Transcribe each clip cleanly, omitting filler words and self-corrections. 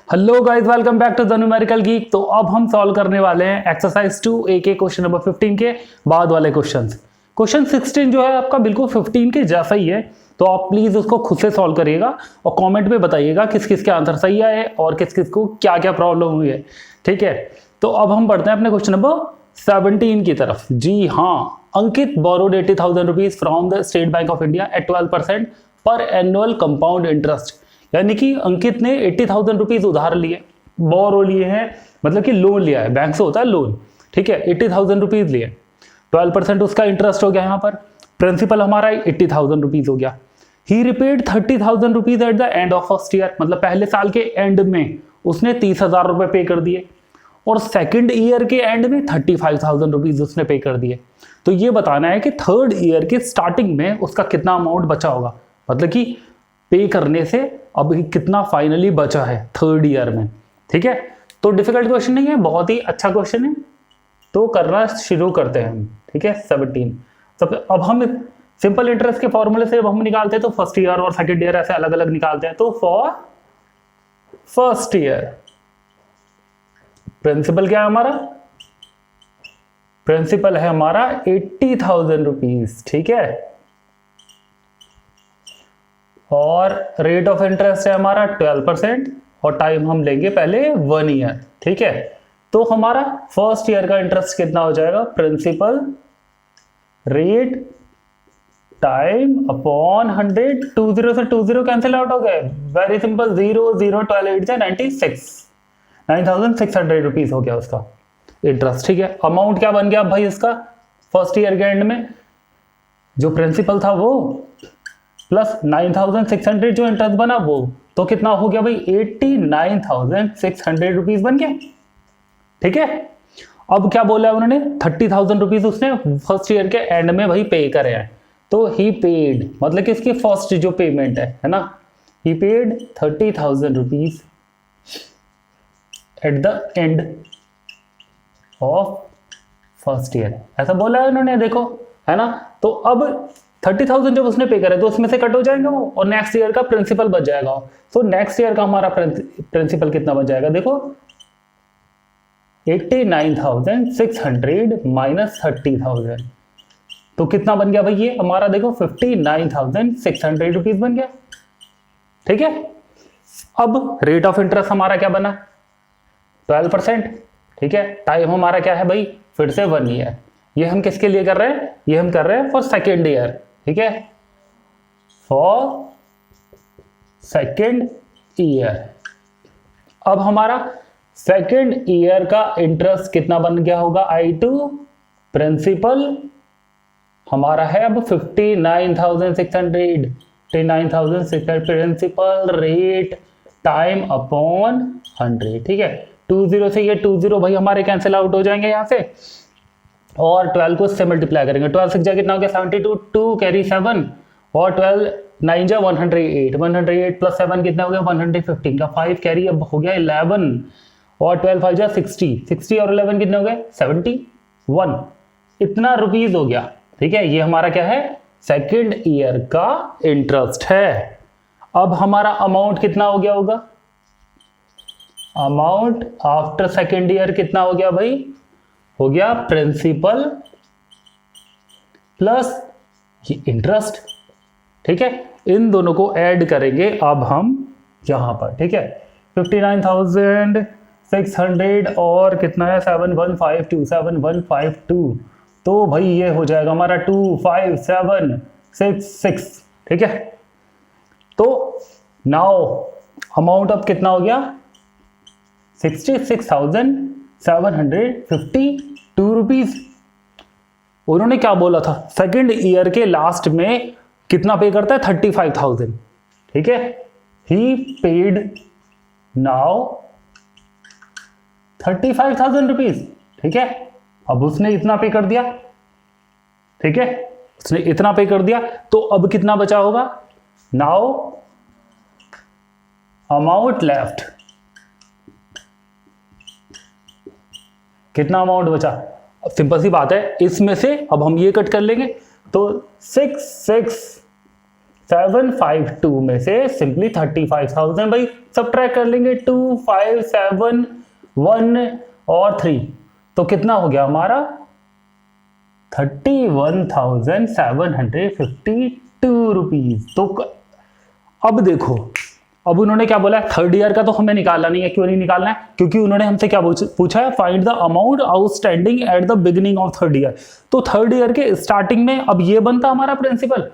Hello guys, welcome back to the numerical geek. तो अब हम सॉल्व करने वाले हैं एक्सरसाइज 2A के क्वेश्चन नंबर 15 के बाद वाले क्वेश्चंस। क्वेश्चन 16 जो है आपका बिल्कुल 15 के जैसा ही है, तो आप प्लीज उसको खुद से सॉल्व करिएगा और कमेंट में बताइएगा किस किस के आंसर सही आए और किस किस को क्या क्या प्रॉब्लम हुई है। ठीक है, तो अब हम बढ़ते हैं अपने क्वेश्चन नंबर 17 की तरफ। जी हाँ, Ankit borrowed 80,000 rupees from the State Bank of India at 12% per annual compound interest. यानी कि अंकित ने 80,000 रुपीज उधार लिए, बोरो लिए हैं, मतलब कि लोन लिया है, बैंक से होता है लोन। ठीक है, 80,000 रुपीज लिए, 12% उसका इंटरेस्ट हो गया। यहाँ पर प्रिंसिपल हमारा 80,000 रुपीज हो गया। He repaid 30,000 rupees at the end of first year, मतलब पहले साल के एंड में उसने 30,000 रुपए पे कर दिए और सेकंड ईयर के एंड में 35,000 रुपीज उसने पे कर दिए। तो ये बताना है कि थर्ड ईयर के स्टार्टिंग में उसका कितना अमाउंट बचा होगा, मतलब कि पे करने से अभी कितना फाइनली बचा है थर्ड ईयर में। ठीक है, तो डिफिकल्ट क्वेश्चन नहीं है, बहुत ही अच्छा क्वेश्चन है। तो करना शुरू करते हैं हम। ठीक है, 17 सब। अब हम सिंपल इंटरेस्ट के फॉर्मूले से अब हम निकालते हैं, तो फर्स्ट ईयर और सेकंड ईयर ऐसे अलग अलग निकालते हैं। तो फॉर फर्स्ट ईयर प्रिंसिपल क्या है हमारा, प्रिंसिपल है हमारा 80,000 रुपीज। ठीक है, और रेट ऑफ इंटरेस्ट है हमारा 12% और टाइम हम लेंगे पहले 1 ईयर। ठीक है, तो हमारा फर्स्ट ईयर का इंटरेस्ट कितना हो जाएगा, प्रिंसिपल रेट टाइम अपॉन 100। 20 से 20 कैंसिल आउट हो गए, वेरी सिंपल, 0 0 12 8 से 96, 9,600 रुपीज हो गया उसका इंटरेस्ट। ठीक है, अमाउंट क्या बन गया भाई इसका फर्स्ट ईयर के एंड में, जो प्रिंसिपल था वो प्लस 9,600 जो इंटरेस्ट बना वो, तो कितना हो गया भाई 89,600 रुपीज बन गया। ठीक है, अब क्या बोला उन्होंने, 30,000 रुपीज उसने फर्स्ट ईयर के एंड में भाई पे करे हैं। तो ही पेड, मतलब कि इसकी फर्स्ट जो पेमेंट है ना, he paid 30,000 rupees at the end of first year, ऐसा बोला है उन्होंने, देखो है ना। तो अब 30,000 जब उसने पे करे तो उसमें से कट हो जाएंगे वो, और नेक्स्ट ईयर का प्रिंसिपल बच जाएगा। तो नेक्स्ट ईयर का हमारा प्रिंसिपल कितना बच जाएगा, देखो 89,600 माइनस 30,000, तो कितना बन गया भाई ये हमारा, देखो 59,600 रुपीज बन गया। ठीक है, अब रेट ऑफ इंटरेस्ट हमारा क्या बना, 12%। ठीक है, टाइम हमारा क्या है भाई, फिर से 1 ईयर। ये हम किसके लिए कर रहे हैं, ये हम कर रहे हैं फॉर सेकेंड ईयर। ठीक है, फॉर सेकेंड ईयर। अब हमारा सेकेंड ईयर का इंटरेस्ट कितना बन गया होगा, I2 प्रिंसिपल हमारा है अब 59,600, 59,600 प्रिंसिपल रेट टाइम अपॉन 100। ठीक है, 20 से ये 20 भाई हमारे कैंसिल आउट हो जाएंगे यहाँ से, और 12 को इससे मल्टीप्लाई करेंगे, 12 6 कितना हो गया 72, 2 कैरी 7 और 12 9 जा 108, 108 प्लस 7 कितना हो गया 115 का 5 कैरी अब हो गया 11 और 12 5 जा 60, 60 और 11 कितने हो गए 71, इतना रुपीज हो गया। ठीक है, ये हमारा क्या है, सेकेंड ईयर का इंटरेस्ट है। अब हमारा अमाउंट कितना हो गया होगा, अमाउंट आफ्टर सेकेंड ईयर कितना हो गया भाई, हो गया प्रिंसिपल प्लस ये इंटरेस्ट। ठीक है, इन दोनों को ऐड करेंगे अब हम यहां पर। ठीक है, 59,600 और कितना है 7152, 7152, तो भाई ये हो जाएगा हमारा 25766। ठीक है, तो नाउ अमाउंट अब कितना हो गया 66,752 रुपीज। उन्होंने क्या बोला था, सेकेंड ईयर के लास्ट में कितना पे करता है 35,000। ठीक है, ही पेड नाउ 35,000 रुपीज। ठीक है, अब उसने इतना पे कर दिया। ठीक है, उसने इतना पे कर दिया, तो अब कितना बचा होगा, नाउ अमाउंट लेफ्ट, कितना अमाउंट बचा, सिंपल सी बात है, इसमें से अब हम ये कट कर लेंगे, तो 752 में से सिंपली 35,000 भाई सबट्रैक्ट कर लेंगे, 2, 5, 7, 1 और 3, तो कितना हो गया हमारा 31,752 रुपीज। तो अब देखो, अब उन्होंने क्या बोला है, थर्ड ईयर का तो हमें निकालना नहीं है। क्यों नहीं निकालना है? क्योंकि उन्होंने हमसे क्या पूछा है, find the amount outstanding at the beginning of third year. तो थर्ड ईयर के स्टार्टिंग में अब ये बनता हमारा प्रिंसिपल,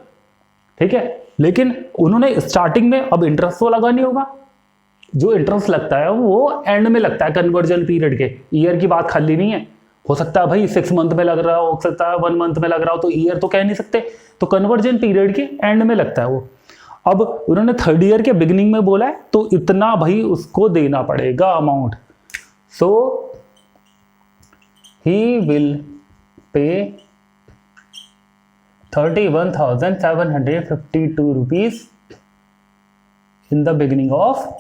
ठीक है, लेकिन उन्होंने स्टार्टिंग में अब इंटरेस्ट तो लगा नहीं होगा। जो इंटरेस्ट लगता है वो एंड में लगता है कन्वर्जन पीरियड के, ईयर की बात खाली नहीं है। हो सकता है भाई 6 मंथ में लग रहा हो सकता है 1 मंथ में लग रहा हो, तो ईयर तो कह नहीं सकते, तो कन्वर्जन पीरियड के एंड में लगता है वो। अब उन्होंने थर्ड ईयर के बिगिनिंग में बोला है, तो इतना भाई उसको देना पड़ेगा amount. So he will pay 31,752 rupees in the beginning of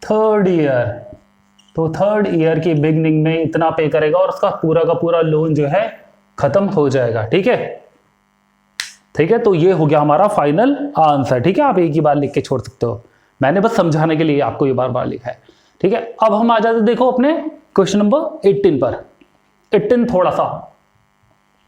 third year. तो थर्ड ईयर की बिगिनिंग में इतना पे करेगा और उसका पूरा का पूरा लोन जो है खत्म हो जाएगा। ठीक है, ठीक है, तो ये हो गया हमारा फाइनल आंसर। ठीक है, आप एक ही बार लिख के छोड़ सकते हो, मैंने बस समझाने के लिए आपको ये बार बार लिखा है। ठीक है, अब हम आ जाते देखो अपने क्वेश्चन नंबर 18 पर। 18 थोड़ा सा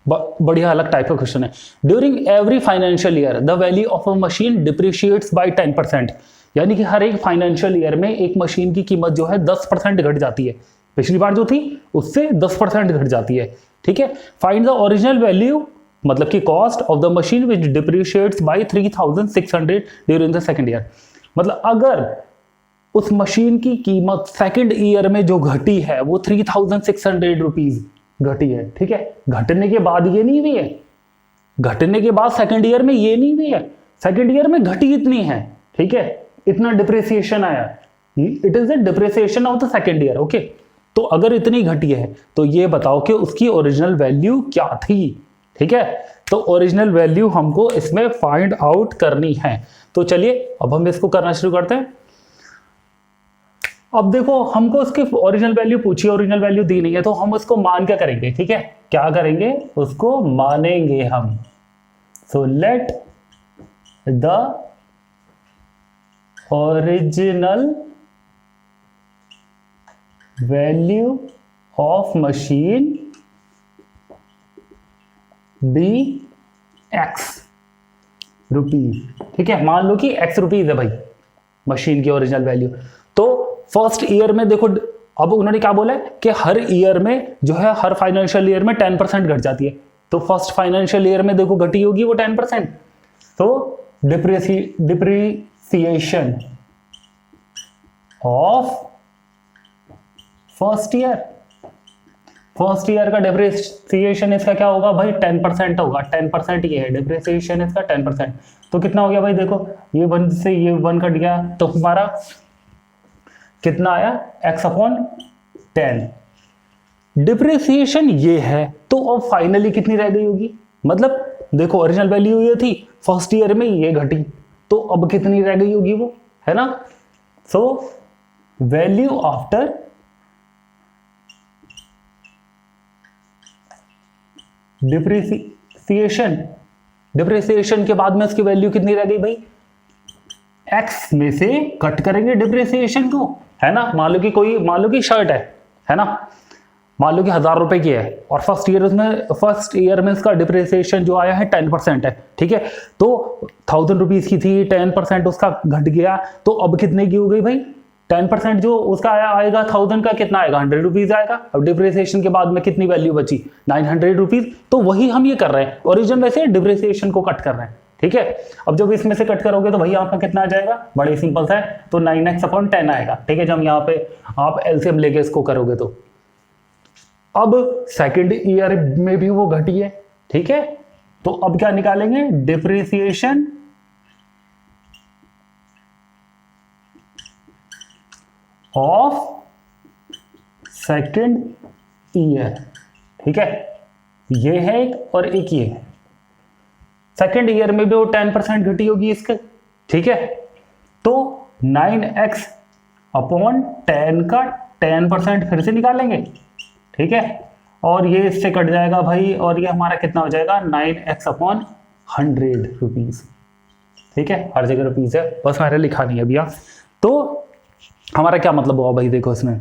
बढ़िया अलग टाइप का क्वेश्चन है। During every financial year the value of a machine depreciates by 10%, यानी कि हर एक फाइनेंशियल ईयर में एक मशीन की कीमत जो है 10% घट जाती है। पिछली बार जो थी उससे 10% घट जाती है। ठीक है, फाइंड द ओरिजिनल वैल्यू, मतलब कि cost of the machine which depreciates by 3,600 during the second year. मतलब अगर उस मशीन की कीमत सेकंड ईयर में जो घटी है वो 3,600 रुपीज घटी है। ठीक है, घटने के बाद ये नहीं हुई है, घटने के बाद सेकंड ईयर में ये नहीं हुई है, सेकंड ईयर में घटी इतनी है। ठीक है, इतना डिप्रिसिएशन आया, it is the depreciation of the second year. Okay, तो अगर इतनी घटी है तो ये बताओ कि उसकी ओरिजिनल वैल्यू क्या थी। ठीक है, तो ओरिजिनल वैल्यू हमको इसमें फाइंड आउट करनी है। तो चलिए अब हम इसको करना शुरू करते हैं। अब देखो हमको उसकी ओरिजिनल वैल्यू पूछी, ओरिजिनल वैल्यू दी नहीं है, तो हम उसको मान क्या करेंगे। ठीक है, क्या करेंगे, उसको मानेंगे हम। So let the original value of machine be X rupees. ठीक है, मान लो कि एक्स रुपीज है भाई मशीन की ओरिजिनल वैल्यू। तो फर्स्ट ईयर में देखो, अब उन्होंने क्या बोला है कि हर ईयर में जो है हर फाइनेंशियल ईयर में 10% घट जाती है। तो फर्स्ट फाइनेंशियल ईयर में देखो घटी होगी वो 10%। तो depreciation of first year, first year का डिप्रिसिएशन इसका क्या होगा भाई 10% होगा। 10% ये है डिप्रिसिएशन इसका 10%। तो कितना हो गया भाई, देखो ये 1 से ये 1 कट गया, तो हमारा कितना आया x/10। डिप्रिसिएशन ये है, तो अब फाइनली कितनी रह गई होगी, मतलब देखो ओरिजिनल वैल्यू ये थी, फर्स्ट ईयर में ये घटी, तो अब कितनी रह गई होगी वो, है ना। So value after depreciation, depreciation के बाद में इसकी वैल्यू कितनी रह गई भाई, एक्स में से कट करेंगे डिप्रिसिएशन को, है ना। मान लो कि शर्ट है ना, मान लो कि 1,000 रुपए की है और फर्स्ट ईयर में इसका डिप्रिसिएशन जो आया है 10% है। ठीक है, तो 1,000 रुपीज की थी, 10% उसका घट गया, तो अब कितने की हो गई भाई, 10% जो उसका आएगा 1,000 का कितना आएगा 100 रुपीज आएगा। अब डिप्रिसिएशन के बाद में कितनी वैल्यू बची 900 रुपीज। तो वही हम ये कर रहे हैं, ओरिजिनल में से डिप्रिसिएशन को कट कर रहे हैं। ठीक है, अब जब इसमें से कट करोगे तो भैया आपका कितना आ जाएगा, बड़े सिंपल सा है, तो 9x/10 आएगा। ठीक है, जब यहाँ पे आप एलसीएम लेके इसको करोगे तो अब सेकंड ईयर में भी वो घटी है। ठीक है, तो अब क्या निकालेंगे, डिप्रिसिएशन ऑफ सेकंड ईयर। ठीक है, ये है एक और एक ये है, सेकेंड ईयर में भी वो 10% घटी होगी इसके। ठीक है, तो 9x/10 का 10% फिर से निकालेंगे। ठीक है, और ये इससे कट जाएगा भाई, और ये हमारा कितना हो जाएगा 9x अपॉन 100 रुपीज। ठीक है, हर जगह रुपीज है, बस मैंने लिखा नहीं है भैया। तो हमारा क्या मतलब हुआ भाई, देखो इसमें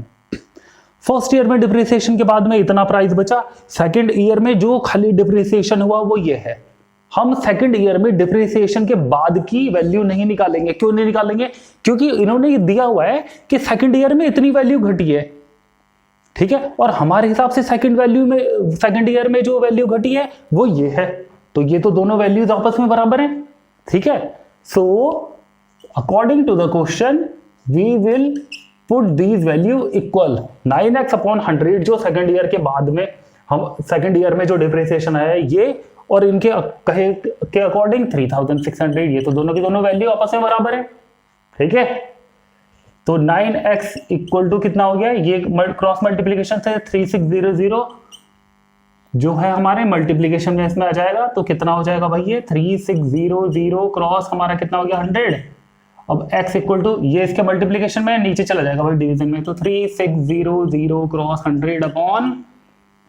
फर्स्ट ईयर में डिप्रिसिएशन के बाद में इतना प्राइस बचा, सेकंड ईयर में जो खाली डिप्रिसिएशन हुआ वो ये है। हम सेकंड ईयर में डिप्रिसिएशन के बाद की वैल्यू नहीं निकालेंगे। क्यों नहीं निकालेंगे? क्योंकि इन्होंने ये दिया हुआ है कि सेकंड ईयर में इतनी वैल्यू घटी है, ठीक है, और हमारे हिसाब से सेकंड ईयर में जो वैल्यू घटी है वो ये है, तो ये तो दोनों वैल्यूज आपस में बराबर हैं। ठीक है, so according to the question we will put these value equal. 9x upon 100 जो सेकंड ईयर के बाद में हम सेकंड ईयर में जो डिप्रिसिएशन आया है ये, और इनके कहे के अकॉर्डिंग 3600, ये तो दोनों की दोनों वैल्यू आपस में बराबर है। ठीक है, तो 9x इक्वल टू कितना हो गया, ये क्रॉस मल्टीप्लीकेशन से 3600 जो है हमारे मल्टीप्लीकेशन में इसमें आ जाएगा, तो कितना हो जाएगा भाई, ये 3600 क्रॉस हमारा कितना हो गया 100। अब x इक्वल टू ये इसके मल्टीप्लीकेशन में नीचे चला जाएगा भाई डिवीजन में, तो 3600 क्रॉस 100 अपॉन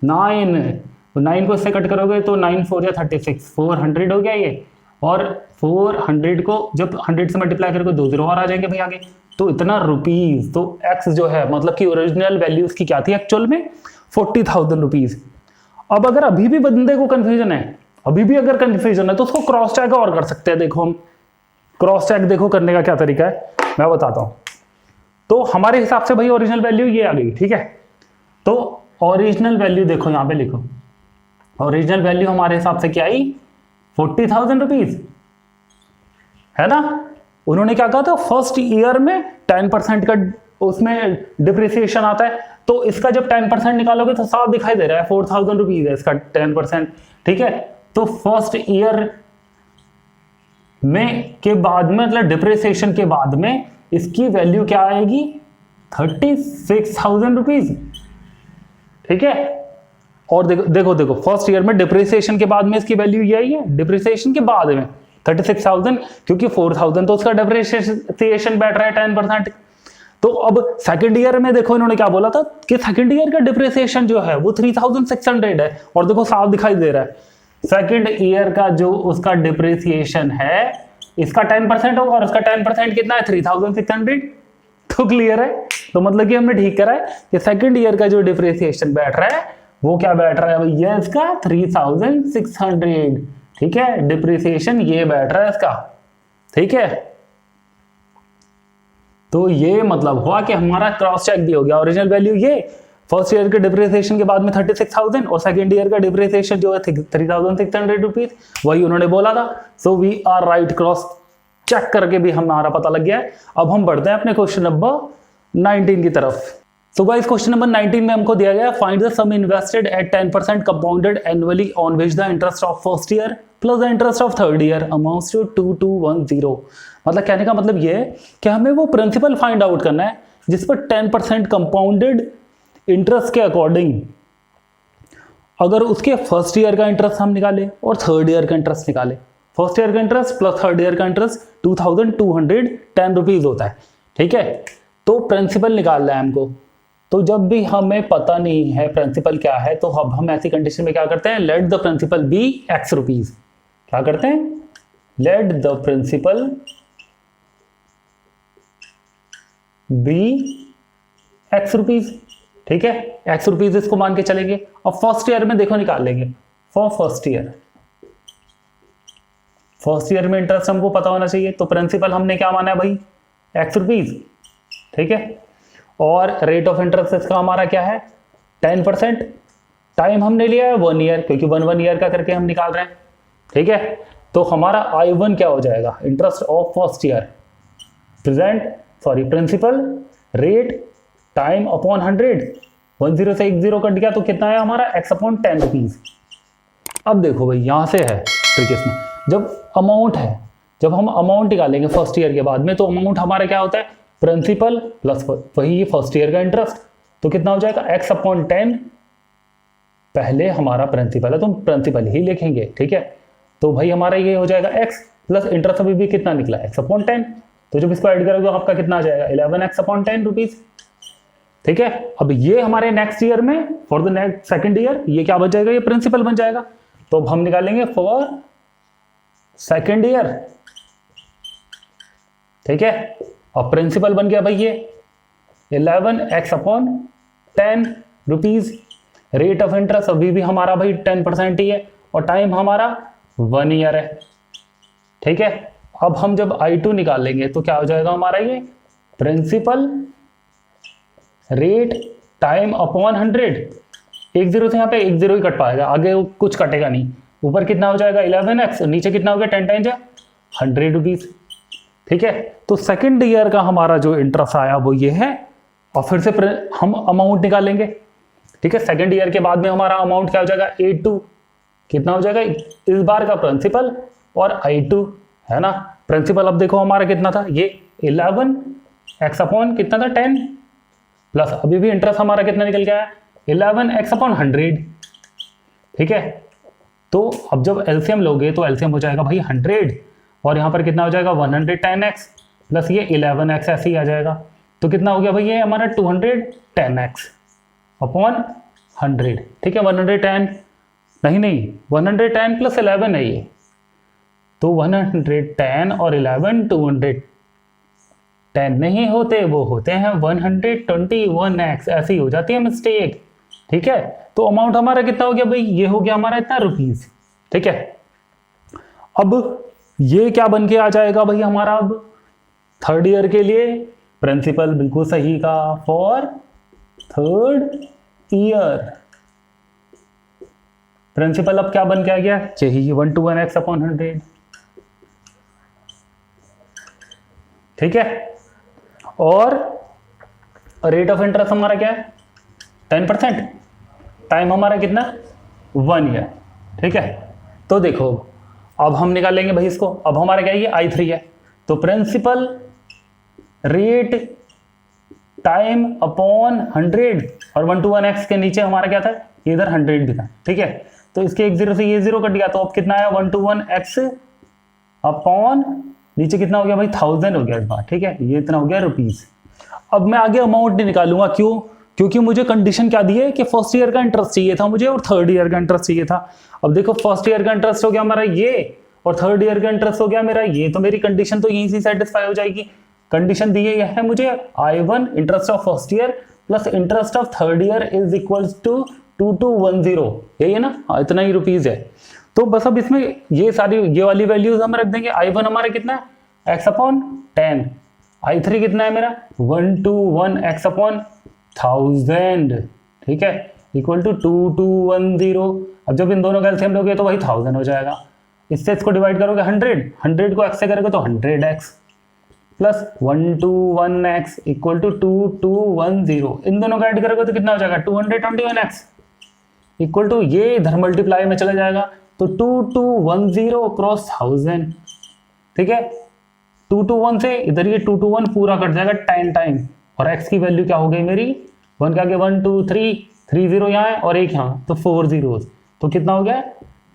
9, तो 9 को इससे कट करोगे तो 9 4 या 36, 400 हो गया ये, और 400 को जब 100 से मल्टीप्लाई करोगे 2 0 और आ जाएंगे भाई आगे, तो इतना रुपीज। तो x जो है मतलब कि ओरिजिनल वैल्यू उसकी क्या थी एक्चुअल में 40,000 रुपीज। अब अगर अभी भी बंदे को कंफ्यूजन है, अभी भी अगर कंफ्यूजन है तो उसको क्रॉस चेक और कर सकते हैं। देखो हम क्रॉस चेक देखो करने का क्या तरीका है मैं बताता हूं। तो हमारे हिसाब से भाई ओरिजिनल वैल्यू ये आ गई, ठीक है, तो ओरिजिनल वैल्यू देखो यहां पे लिखो, ओरिजिनल वैल्यू हमारे हिसाब से क्या आई 40,000 रुपीज, है ना। उन्होंने क्या कहा था फर्स्ट ईयर में 10% का उसमें डिप्रिसिएशन आता है, तो इसका जब 10% निकालोगे तो साफ दिखाई दे रहा है 4,000 रुपीज है इसका 10%। ठीक है, तो फर्स्ट ईयर में के बाद में मतलब डिप्रिसिएशन के बाद में इसकी वैल्यू क्या आएगी 36,000 रुपीज। ठीक है, और देखो देखो फर्स्ट ईयर में डिप्रिसिएशन के बाद में इसकी वैल्यू ये आई है, डिप्रिसिएशन के बाद में 36,000, क्योंकि 4,000 तो उसका डिप्रिसिएशन बैठ रहा है 10%। तो अब सेकंड ईयर में देखो इन्होंने क्या बोला था कि सेकंड ईयर का डिप्रिसिएशन जो है वो 3,600 है, और देखो साफ दिखाई दे रहा है सेकंड ईयर का जो उसका डिप्रिसिएशन है इसका 10% होगा, और उसका 10% कितना है 3,600। तो क्लियर है, तो मतलब कि हमने ठीक करा है कि सेकंड ईयर का जो डिप्रिसिएशन बैठ रहा है वो क्या बैठ रहा है भैया इसका 3,600। ठीक है, डिप्रिसिएशन ये बैठ रहा है इसका। ठीक है, तो ये मतलब हुआ कि हमारा क्रॉस चेक भी हो गया, ओरिजिनल वैल्यू ये फर्स्ट ईयर के डिप्रिसिएशन के बाद में 36,000 और सेकंड ईयर का डिप्रिसिएशन जो है 3,600 रुपीज, वही उन्होंने बोला था। So we are right, cross check करके भी हमारा पता लग गया है। अब हम बढ़ते हैं अपने क्वेश्चन नंबर 19 की तरफ। सो गाइस क्वेश्चन नंबर 19 में हमको दिया गया find the sum invested at 10% compounded annually on which the interest of first year plus the interest of third year amounts to 2210। मतलब कहने का मतलब ये है कि हमें वो प्रिंसिपल फाइंड आउट करना है जिस पर 10% कंपाउंडेड इंटरेस्ट के अकॉर्डिंग अगर उसके फर्स्ट ईयर का इंटरेस्ट हम निकाले और थर्ड ईयर का इंटरेस्ट निकाले, फर्स्ट ईयर का इंटरेस्ट प्लस थर्ड ईयर का इंटरेस्ट 2,210 रुपीज होता है। ठीक है, तो प्रिंसिपल निकालना है हमको। तो जब भी हमें पता नहीं है प्रिंसिपल क्या है, तो अब हम ऐसी कंडीशन में क्या करते हैं, let the principal be X rupees. क्या करते हैं, let the principal be X rupees. ठीक है, एक्स रुपीज इसको मान के चलेंगे। और फर्स्ट ईयर में देखो निकाल लेंगे, फॉर फर्स्ट ईयर में इंटरेस्ट हमको पता होना चाहिए, तो प्रिंसिपल हमने क्या माना है भाई एक्स रुपीज। ठीक है, और रेट ऑफ इंटरेस्ट इसका हमारा क्या है 10%। टाइम हमने लिया है 1 ईयर, क्योंकि 1 ईयर का करके हम निकाल रहे हैं। ठीक है, तो हमारा I1 क्या हो जाएगा, interest of first year principal rate time upon 100, 10 से 10 कट गया तो कितना है हमारा x अपॉन 10 रुपीज। अब देखो भाई यहां से है ट्रिक इसमें, जब अमाउंट है, जब हम अमाउंट निकालेंगे फर्स्ट ईयर के बाद में, तो अमाउंट हमारा क्या होता है प्रिंसिपल प्लस वही फर्स्ट ईयर का इंटरेस्ट, तो कितना हो जाएगा x अपॉन 10। पहले हमारा प्रिंसिपल है तो हम प्रिंसिपल ही लिखेंगे। ठीक है, तो भाई हमारा ये हो जाएगा x प्लस इंटरेस्ट अभी भी कितना निकला x अपॉन 10, तो जब इसको ऐड करोगे आपका कितना आ जाएगा 11x अपॉन 10 रुपीज। ठीक है। अब ये हमारे नेक्स्ट ईयर में for the next second year ये क्या बन जाएगा, ये प्रिंसिपल बन जाएगा। तो अब हम निकालेंगे फॉर सेकेंड ईयर, ठीक है। और प्रिंसिपल बन गया भाई ये 11x upon 10 rupees. Rate of interest अभी भी हमारा भाई 10% ही है और टाइम हमारा 1 ईयर है, ठीक है। अब हम जब I2 निकालेंगे तो क्या हो जाएगा हमारा, ये प्रिंसिपल रेट टाइम अपॉन 100। एक जीरो से यहाँ पे एक जीरो ही कट पाएगा, आगे कुछ कटेगा नहीं। ऊपर कितना हो जाएगा 11x, नीचे कितना हो गया 10 टाइम्स 100 रुपीज, ठीक है। तो सेकेंड ईयर का हमारा जो इंटरेस्ट आया वो ये है। और फिर से हम अमाउंट निकालेंगे, ठीक है। सेकेंड ईयर के बाद में हमारा अमाउंट क्या हो जाएगा 82, कितना हो जाएगा इस बार का प्रिंसिपल और I2 है ना। प्रिंसिपल अब देखो हमारा कितना था, ये 11x अपॉन कितना था 10 प्लस अभी भी इंटरेस्ट हमारा कितना निकल गया 11x अपॉन 100, ठीक है। तो अब जब एलसीएम लोगे तो एलसीएम हो जाएगा भाई 100 और यहाँ पर कितना हो जाएगा 110x प्लस ये 11x ऐसे ही आ जाएगा। तो कितना हो गया भाई ये हमारा 210x अपॉन 100, ठीक है। 110 नहीं 110 प्लस 11 है ये, तो 110 और 11 210 नहीं होते, वो होते हैं 121x, ऐसी हो जाती है मिस्टेक, ठीक है। तो अमाउंट हमारा कितना हो गया भाई, ये हो गया हमारा इतना रुपीज, ठीक है। अब ये क्या बन के आ जाएगा भाई हमारा, अब थर्ड ईयर के लिए प्रिंसिपल बिल्कुल सही का फॉर थर्ड ईयर प्रिंसिपल अब क्या बन के आ गया, चाहिए 121x अपॉन 100, ठीक है। और रेट ऑफ इंटरेस्ट हमारा क्या है 10%, टाइम हमारा कितना 1 ईयर, ठीक है। तो देखो अब हम निकालेंगे भाई इसको, अब हमारा क्या है ये I3 है। तो प्रिंसिपल रेट टाइम अपॉन 100 और 121x के नीचे हमारा क्या था, इधर 100 भी था, ठीक है। तो इसके एक जीरो से ये जीरो कट गया, तो अब कितना आया 121x अपॉन नीचे कितना हो गया भाई 1000 हो गया इस बार, ठीक है। ये इतना हो गया रुपीज। अब मैं आगे अमाउंट नहीं निकालूंगा, क्यों, क्योंकि मुझे कंडीशन क्या दी है कि फर्स्ट ईयर का इंटरेस्ट चाहिए था मुझे और थर्ड ईयर का इंटरेस्ट चाहिए था। अब देखो फर्स्ट ईयर का इंटरेस्ट हो गया हमारा ये और थर्ड ईयर का इंटरेस्ट हो गया मेरा ये, तो मेरी कंडीशन तो यहीं से सेटिस्फाई हो जाएगी। कंडीशन दी है मुझे I1 interest of first year plus interest of third year is equals to 2210, यही है ना, इतना ही रुपीज है। तो बस अब इसमें ये सारी ये वाली वैल्यूज हम रख देंगे। I1 हमारा कितना है x अपॉन 10, I3 कितना है मेरा 121x अपॉन 1000, ठीक है, इक्वल टू 2210। अब जब इन दोनों का एलसीएम लोगे तो वही 1000 हो जाएगा। इससे इसको डिवाइड करोगे 100 को x से करोगे तो 100x plus 121x equal to 2210। इन दोनों का ऐड करोगे तो कितना हो जाएगा 221x इक्वल टू ये इधर मल्टीप्लाई में चला जाएगा तो 2210 क्रॉस 1000, ठीक है। 221 से इधर ये 221 पूरा कट जाएगा 10 टाइम और x की वैल्यू क्या हो गई मेरी 1 का 1 2 3 3 0 यहाँ है और एक यहाँ, तो 4 zeros, तो कितना हो गया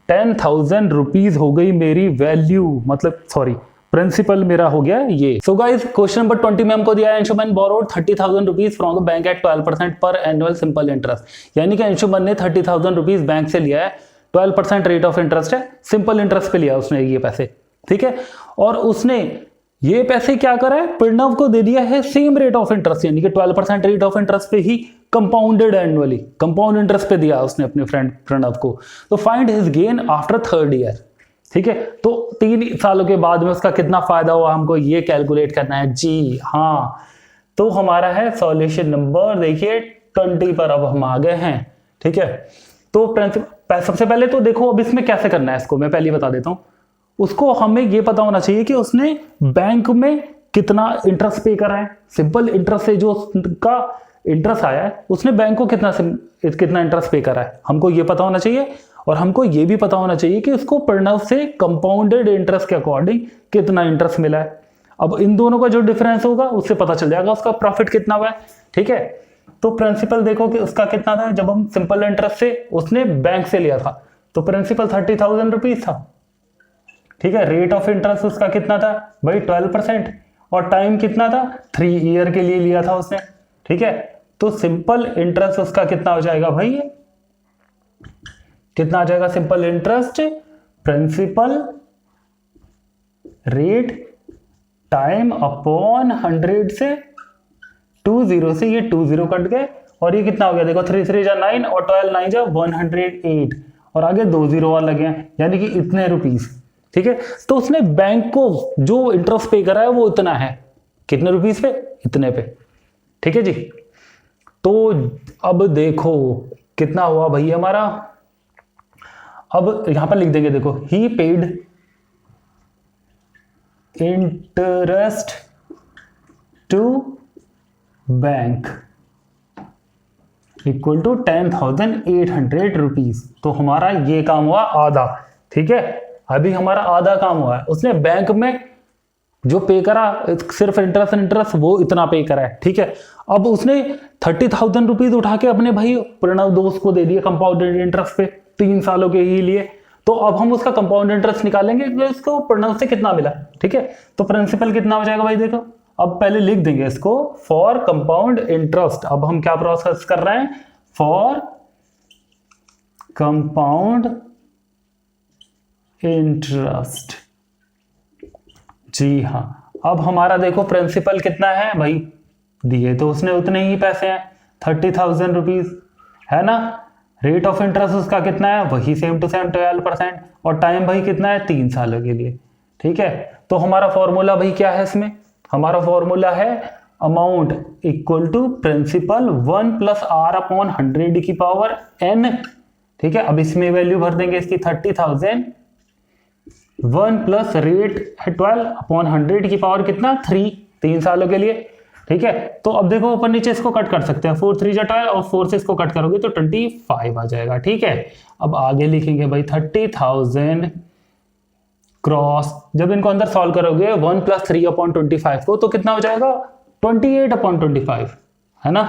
10,000 रुपीज हो गई मेरी वैल्यू, मतलब सॉरी प्रिंसिपल मेरा हो गया ये। सो गाइस क्वेश्चन नंबर 20 में हमको दिया है Anshuman borrowed 30,000 rupees from the bank at 12% per annual simple interest, यानी कि अंशुमन ने 30,000 रुपीज बैंक से लिया है, 12% रेट ऑफ इंटरेस्ट है, सिंपल इंटरेस्ट पे लिया उसने ये पैसे, ठीक है। और उसने ये पैसे क्या करा है, प्रणव को दे दिया है सेम रेट ऑफ इंटरेस्ट, यानी कि 12% रेट ऑफ इंटरेस्ट पे ही कंपाउंडेड एनुअली, कंपाउंड इंटरेस्ट पे दिया उसने अपने फ्रेंड प्रणव को। तो find his gain after third year, ठीक है। तो 3 सालों के बाद में उसका कितना फायदा हुआ हमको ये कैलकुलेट करना है जी हाँ। तो हमारा है सॉल्यूशन नंबर देखिए 20 पर अब हम आ गए हैं, ठीक है। तो सबसे पहले तो देखो अब इसमें कैसे करना है, इसको मैं पहले बता देता हूं। उसको हमें ये पता होना चाहिए कि उसने बैंक में कितना इंटरेस्ट पे करा है, सिंपल इंटरेस्ट से जो उसका इंटरेस्ट आया है उसने बैंक को कितना इंटरेस्ट पे करा है, हमको ये पता होना चाहिए। और हमको ये भी पता होना चाहिए कि उसको प्रणव से कंपाउंडेड इंटरेस्ट के अकॉर्डिंग कितना इंटरेस्ट मिला है। अब इन दोनों का जो डिफरेंस होगा उससे पता चल जाएगा उसका प्रॉफिट कितना हुआ है, ठीक है। तो प्रिंसिपल देखो कि उसका कितना था, जब हम सिंपल इंटरेस्ट से उसने बैंक से लिया था तो प्रिंसिपल 30,000 रुपीज था, ठीक है। रेट ऑफ इंटरेस्ट उसका कितना था भाई 12% और टाइम कितना था 3 ईयर के लिए लिया था उसने, ठीक है। तो सिंपल इंटरेस्ट उसका कितना हो जाएगा भाई, कितना आ जाएगा simple interest, principal rate time upon 100 से 20 से ये 20 कट गए और ये कितना हो गया देखो 3 3 जा 9 और 12 9 जा 108 और आगे 2 0 और लगे हैं यानी कि इतने रुपीस। ठीक है, तो उसने बैंक को जो इंटरेस्ट पे करा है वो इतना है, कितने रुपीस पे, इतने पे। ठीक है जी, तो अब देखो कितना हुआ भाई हमारा, अब यहां पर लिख देंगे देखो, he paid interest to bank equal to 10,800 rupees. तो हमारा ये काम हुआ आधा। ठीक है, अभी हमारा आधा काम हुआ है, उसने बैंक में जो पे करा सिर्फ इंटरेस्ट वो इतना पे करा है। ठीक है, अब उसने 30,000 रुपीज उठा के अपने भाई प्रणव दोस्त को दे दिए कंपाउंडेड इंटरेस्ट पे 3 सालों के ही लिए। तो अब हम उसका कंपाउंड इंटरेस्ट निकालेंगे कि उसको प्रणव से कितना मिला। ठीक है, तो प्रिंसिपल कितना हो जाएगा भाई देखो, अब पहले लिख देंगे इसको फॉर कंपाउंड इंटरेस्ट। अब हम क्या प्रोसेस कर रहे हैं, फॉर कंपाउंड इंटरेस्ट। जी हाँ, अब हमारा देखो प्रिंसिपल कितना है भाई, दिए तो उसने उतने ही पैसे हैं 30,000 रुपीज है ना। रेट ऑफ इंटरेस्ट उसका कितना है, वही सेम टू सेम 12% और टाइम भाई कितना है 3 सालों के लिए। ठीक है, तो हमारा फॉर्मूला भाई क्या है इसमें, हमारा फॉर्मूला है amount equal to principal 1 plus R upon 100 की पावर n। ठीक है, अब इसमें वैल्यू भर देंगे इसकी 30,000, 1 प्लस रेट है 12 अपॉन 100 की पावर कितना 3, 3 सालों के लिए। ठीक है, तो अब देखो ऊपर नीचे इसको कट कर सकते हैं, 4 3 जा 12 और 4 से इसको कट करोगे तो 25 आ जाएगा। ठीक है, अब आगे लिखेंगे भाई 30,000 क्रॉस, जब इनको अंदर सॉल्व करोगे 1 प्लस 3 अपॉन 25 को तो कितना हो जाएगा 28 अपॉन 25 है ना,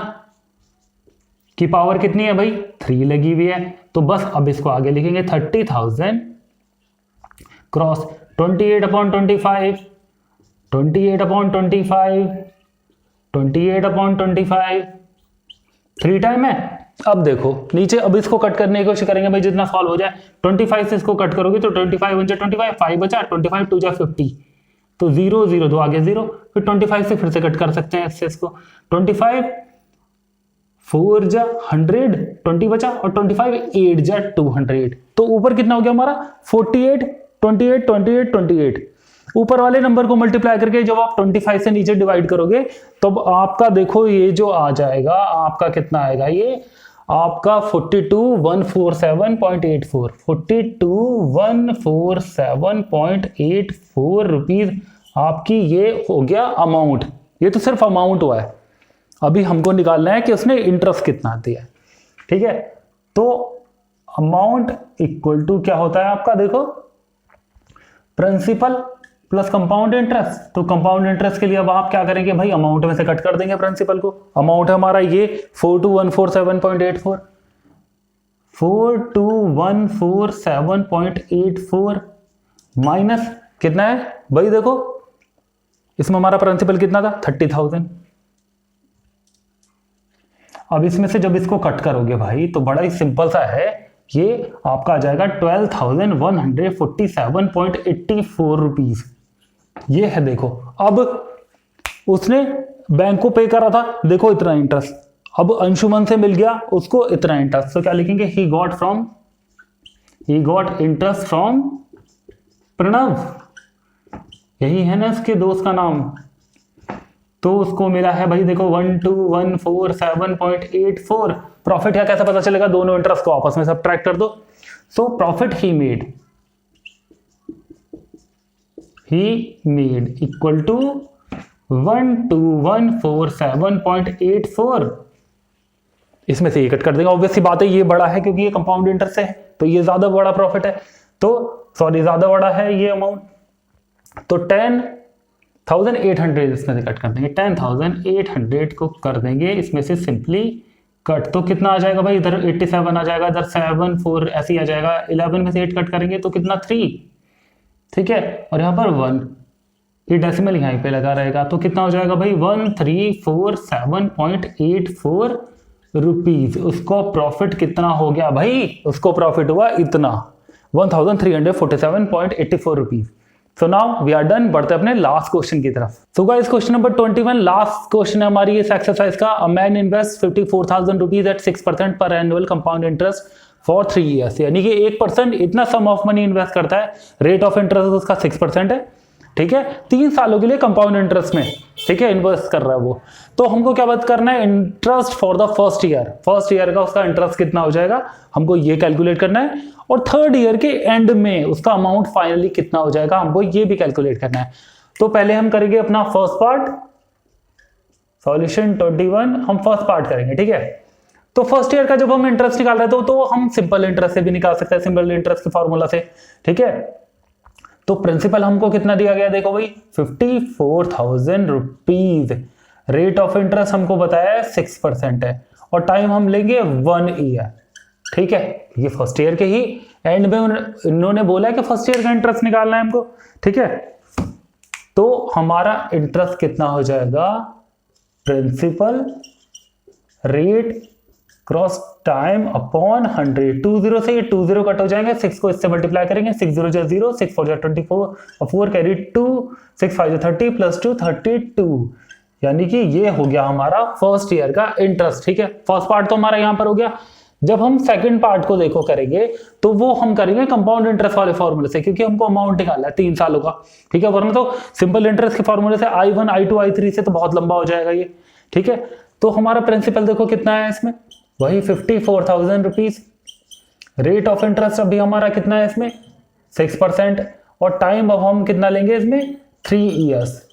की पावर कितनी है भाई 3 लगी हुई है। तो बस अब इसको आगे लिखेंगे 30,000 cross 28 upon 25, 28 upon 25, 28 upon 25, 3 time है। अब देखो नीचे, अब इसको कट करने की कोशिश करेंगे भाई जितना सॉल्व हो जाए। 25 से इसको कट करोगे तो 25 1 जा 25, 5 बचा, 25 2 जा 50, तो 0 0 तो आगे 0, फिर 25 से फिर से कट कर सकते हैं इससे इसको, 25 4 जा 100, 20 बचा और 25 8 जा 200, तो ऊपर कितना हो गया हमारा 48 28 28 28। ऊपर वाले नंबर को मल्टीप्लाई करके जब आप 25 से नीचे डिवाइड करोगे तो आपका देखो ये जो आ जाएगा आपका कितना आएगा, ये आपका 42,147.84 42,147.84 रुपीज आपकी ये हो गया अमाउंट। ये तो सिर्फ अमाउंट हुआ है, अभी हमको निकालना है कि उसने इंटरेस्ट कितना दिया। ठीक है, तो अमाउंट इक्वल टू क्या होता है आपका देखो, प्रिंसिपल प्लस कंपाउंड इंटरेस्ट। तो कंपाउंड इंटरेस्ट के लिए अब आप क्या करेंगे भाई, अमाउंट में से कट कर देंगे प्रिंसिपल को। अमाउंट है हमारा ये 42,147.84, 42,147.84 माइनस कितना है भाई देखो, इसमें हमारा प्रिंसिपल कितना था 30,000। अब इसमें से जब इसको कट करोगे भाई तो बड़ा ही सिंपल सा है, ये आपका आ जाएगा 12,147.84 रुपीज। ये है देखो, अब उसने बैंक को पे करा था देखो इतना इंटरेस्ट, अब अंशुमन से मिल गया उसको इतना इंटरेस्ट, तो क्या लिखेंगे he got interest from Pranav, यही है ना इसके दोस्त का नाम। तो उसको मिला है भाई देखो 12,147.84। प्रॉफिट या कैसे पता चलेगा, दोनों इंटरेस्ट को आपस में सब्ट्रैक्ट कर दो। So profit he made equal to 12,147.84। इसमें से ये कट कर देंगे, ऑब्वियसली बात है ये बड़ा है क्योंकि ये कंपाउंड इंटरेस्ट है तो ये ज्यादा बड़ा प्रॉफिट है, तो सॉरी ज्यादा बड़ा है ये अमाउंट, तो 10,800 इसमें से कट कर देंगे, 10,800 को कर देंगे इसमें से सिंपली कट, तो कितना आ जाएगा भाई, इधर 87 आ जाएगा, इधर 7 4 ऐसे ही आ जाएगा, 11 में से 8 कट करेंगे तो कितना 3। ठीक है, और यहाँ पर 1, ये डेसिमल यहाँ पे लगा रहेगा तो कितना हो जाएगा भाई 1347.84 रुपीज। उसको प्रॉफिट कितना हो गया भाई, उसको प्रॉफिट हुआ इतना 1347.84 rupees. So now we are done. बढ़ते अपने लास्ट क्वेश्चन की तरफ। So guys question number 21 last question है हमारी इस एक्सरसाइज का। A man invest 54,000 rupees at 6% पर annual compound interest for 3 years. यानी कि 1% इतना सम ऑफ मनी इन्वेस्ट करता है, रेट ऑफ इंटरेस्ट उसका 6% है, ठीक है, 3 सालों के लिए कंपाउंड इंटरेस्ट में, ठीक है, इन्वेस्ट कर रहा है वो। तो हमको क्या बात करना है, interest for the first year का उसका इंटरेस्ट कितना हो जाएगा, हमको ये कैलकुलेट करना है। और थर्ड ईयर के एंड में उसका अमाउंट फाइनली कितना हो जाएगा, हमको ये भी कैलकुलेट करना है। तो पहले हम करेंगे अपना फर्स्ट पार्ट, सॉल्यूशन 21 हम फर्स्ट पार्ट करेंगे, ठीक है। तो फर्स्ट ईयर का जब हम इंटरेस्ट निकाल रहे थे तो हम सिंपल इंटरेस्ट से भी निकाल सकते हैं, सिंपल इंटरेस्ट के फॉर्मूला से, ठीक है। तो प्रिंसिपल हमको कितना दिया गया, देखो भाई 54,000 रुपीज। रेट ऑफ इंटरेस्ट हमको बताया है 6% है और टाइम हम लेंगे 1 ईयर, ठीक है। ये फर्स्ट ईयर के ही एंड में इन्होंने बोला है कि फर्स्ट ईयर का इंटरेस्ट निकालना है हमको, ठीक है। तो हमारा इंटरेस्ट कितना हो जाएगा, principal rate cross time upon 100। 20 से ये 20 कट हो जाएंगे, 6 को इससे मल्टीप्लाई करेंगे, 6 0 जा 0, 6 4 जा 24 और 4 कैरी 2, 6 5 जा 30 प्लस 2 32। यानी कि ये हो गया हमारा फर्स्ट ईयर का इंटरेस्ट, ठीक है। फर्स्ट पार्ट तो हमारा यहाँ पर हो गया। जब हम सेकंड पार्ट को देखो करेंगे तो वो हम करेंगे कंपाउंड इंटरेस्ट वाले फॉर्मूले से, क्योंकि हमको अमाउंट निकालना है 3 सालों का, ठीक है। वरना तो सिंपल इंटरेस्ट के फॉर्मूले से I1 I2 I3 से तो बहुत लंबा हो जाएगा ये, ठीक है। तो हमारा प्रिंसिपल देखो कितना है इसमें, वही 54,000 रुपीज। रेट ऑफ इंटरेस्ट अभी हमारा कितना है इसमें 6% और टाइम अब हम कितना लेंगे इसमें 3 ईयर्स,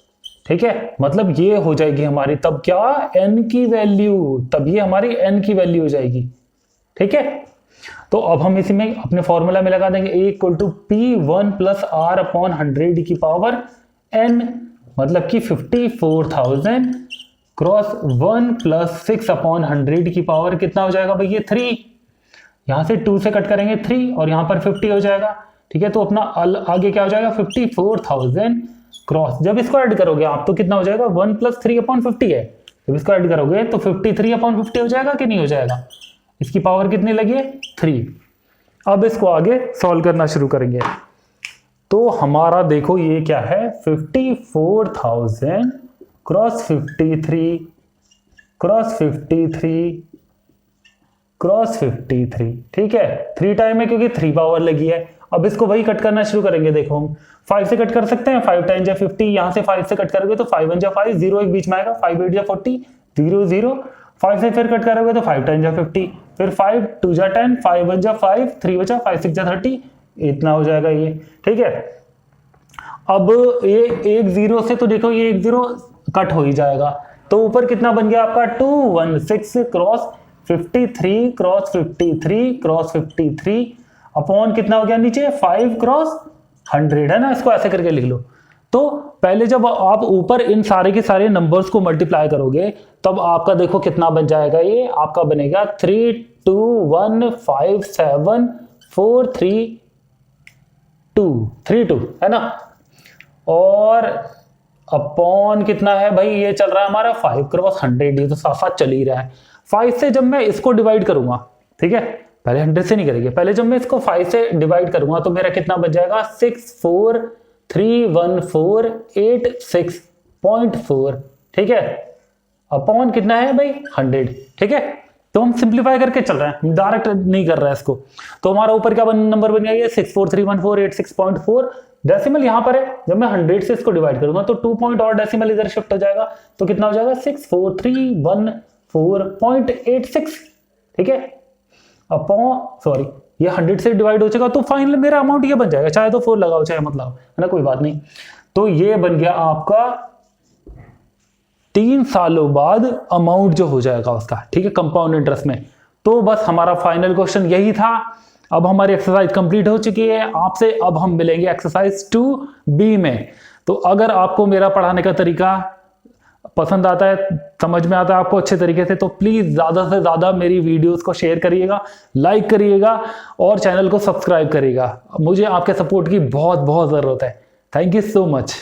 ठीक है। मतलब ये हो जाएगी हमारी तब क्या n की वैल्यू, तब ये हमारी n की वैल्यू हो जाएगी, ठीक है। तो अब हम इसी में अपने फॉर्मूला में लगा देंगे A = P1 + R अपॉन 100 की पावर n, मतलब कि 54,000 क्रॉस 1 + 6 अपॉन 100 की पावर कितना हो जाएगा भाई, ये 3। यहां से 2 से कट करेंगे 3 और यहां पर 50 हो जाएगा, ठीक है। तो अपना आगे क्या हो जाएगा 54,000 क्रॉस, जब इसको ऐड करोगे आप तो कितना हो जाएगा 1 + 3 अपॉन 50 है, जब इसको ऐड करोगे तो 53 अपॉन 50 हो जाएगा कि नहीं हो जाएगा। इसकी पावर कितनी लगी है 3। अब इसको आगे सॉल्व करना शुरू करेंगे। तो हमारा देखो ये क्या है 54,000 क्रॉस 53 क्रॉस 53 क्रॉस 53, ठीक है। 3 टाइम है क्योंकि 3 पावर लगी है। अब इसको वही कट करना शुरू करेंगे, देखो हम 5 से कट कर सकते हैं, 5 टाइम जा 50, यहां से 5 से कट करोगे तो 5 1 जा 5, 0 एक बीच में आएगा, 5 8 जा 40, 0 0, 5 से फिर कट करोगे तो 5 टाइम जा 50, फिर 5 2 जा 10, 5 1 जा 5, 3 बचा, 5 6 जा 30, इतना हो जाएगा ये, ठीक है। अब ये एक 0 से तो देखो ये एक 0 कट हो ही जाएगा, तो ऊपर कितना बन गया आपका 216 क्रॉस 53 क्रॉस 53 क्रॉस 53 अपॉन कितना हो गया नीचे 5 क्रॉस 100, है ना। इसको ऐसे करके लिख लो। तो पहले जब आप ऊपर इन सारे के सारे नंबर्स को मल्टीप्लाई करोगे तब आपका देखो कितना बन जाएगा, ये आपका बनेगा 321574332 है ना। और अपॉन कितना है भाई, ये चल रहा है हमारा 5 क्रॉस 100, ये तो साथ साथ चल ही रहा है। 5 से जब मैं इसको डिवाइड करूंगा, ठीक है, पहले 100 से नहीं करेंगे, पहले जब मैं इसको 5 से डिवाइड करूंगा तो मेरा कितना बच जाएगा 6431486.4, ठीक है। अपॉन कितना है भाई 100, ठीक है। तो हम सिंप्लीफाई करके चल रहे हैं, डायरेक्ट नहीं कर रहे हैं इसको। तो हमारा ऊपर क्या नंबर बन गया ये 6431486.4। डेसिमल यहां पर है, जब मैं 100 से इसको डिवाइड करूंगा तो 2 पॉइंट और डेसिमल इधर शिफ्ट हो जाएगा, तो कितना हो जाएगा 64314.86, ठीक है। अपॉन सॉरी ये 100 से डिवाइड हो जाएगा तो फाइनल मेरा अमाउंट ये बन जाएगा, चाहे तो 4 लगाओ चाहे मतलब, है ना, कोई बात नहीं। तो ये बन गया आपका 3 सालों बाद अमाउंट जो हो जाएगा उसका, ठीक है, कंपाउंड इंटरेस्ट में। तो बस हमारा फाइनल क्वेश्चन यही था। अब हमारी एक्सरसाइज कंप्लीट हो चुकी है आपसे। अब हम मिलेंगे एक्सरसाइज 2B में। तो अगर आपको मेरा पढ़ाने का तरीका पसंद आता है, समझ में आता है आपको अच्छे तरीके से, तो प्लीज ज्यादा से ज्यादा मेरी वीडियोस को शेयर करिएगा, लाइक करिएगा और चैनल को सब्सक्राइब करिएगा। मुझे आपके सपोर्ट की बहुत बहुत जरूरत है। Thank you so much.